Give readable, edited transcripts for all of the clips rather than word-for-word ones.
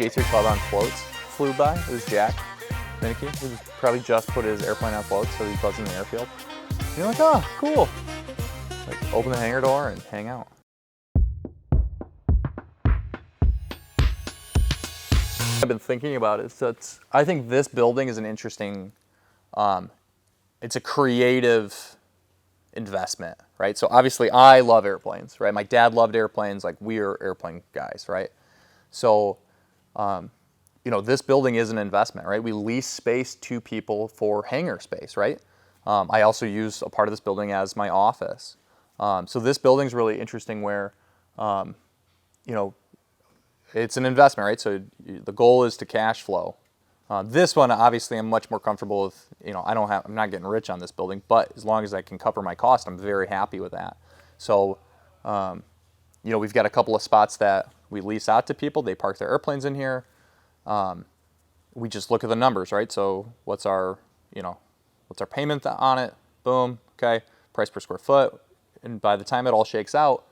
J3 Club on floats flew by. It was Jack Minicky, who probably just put his airplane on floats, so he's buzzing the airfield. And you're like, oh, cool. Like, open the hangar door and hang out. I've been thinking about it. So I think this building is an interesting, it's a creative investment, right? So obviously I love airplanes, right? My dad loved airplanes, like we are airplane guys, right? So, you know, this building is an investment, right? We lease space to people for hangar space, right? I also use a part of this building as my office. So this building's really interesting where, you know, it's an investment, right? So the goal is to cash flow. This one, obviously, I'm much more comfortable with, you know, I'm not getting rich on this building, but as long as I can cover my cost, I'm very happy with that. So, you know, we've got a couple of spots that we lease out to people. They park their airplanes in here. We just look at the numbers, right? So what's our payment on it? Boom, okay, price per square foot. And by the time it all shakes out,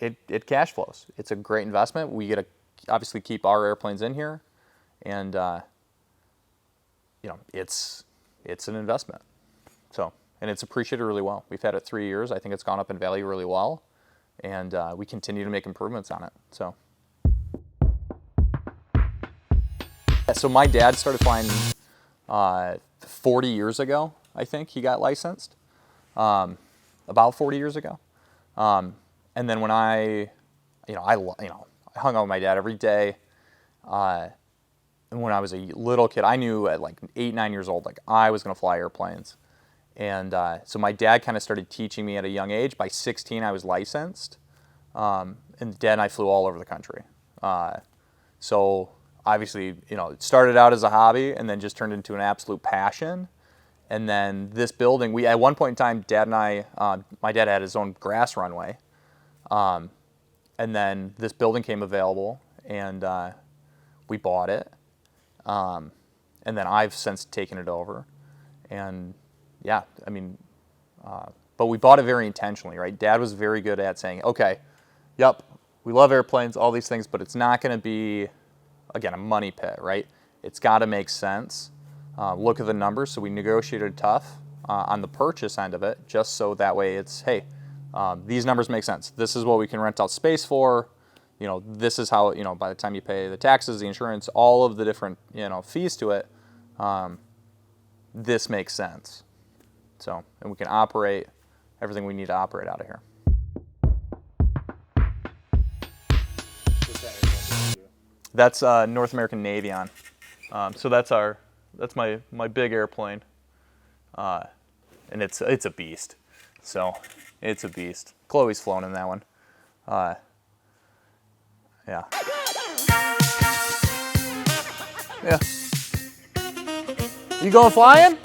it cash flows. It's a great investment. We get to obviously keep our airplanes in here, and you know, it's an investment. So, and it's appreciated really well. We've had it 3 years. I think it's gone up in value really well, and we continue to make improvements on it. So, yeah, so my dad started flying 40 years ago. I think he got licensed about 40 years ago. And then when I hung out with my dad every day. And when I was a little kid, I knew at like 8, 9 years old, like I was going to fly airplanes. And so my dad kind of started teaching me at a young age. By 16, I was licensed. And Dad and I flew all over the country. So obviously, you know, it started out as a hobby and then just turned into an absolute passion. And then this building, at one point in time, Dad and I, my dad had his own grass runway. And then this building came available, and we bought it. And then I've since taken it over. And yeah, I mean, but we bought it very intentionally, right? Dad was very good at saying, okay, yep, we love airplanes, all these things, but it's not going to be, again, a money pit, right? It's got to make sense. Look at the numbers. So we negotiated tough on the purchase end of it, just so that way it's, hey, these numbers make sense. This is what we can rent out space for. You know, this is how, you know, by the time you pay the taxes, the insurance, all of the different, you know, fees to it, this makes sense. So, and we can operate everything we need to operate out of here. That's North American Navion. So that's my big airplane, and it's a beast. So it's a beast. Chloe's flown in that one. Yeah. Yeah. You going flying?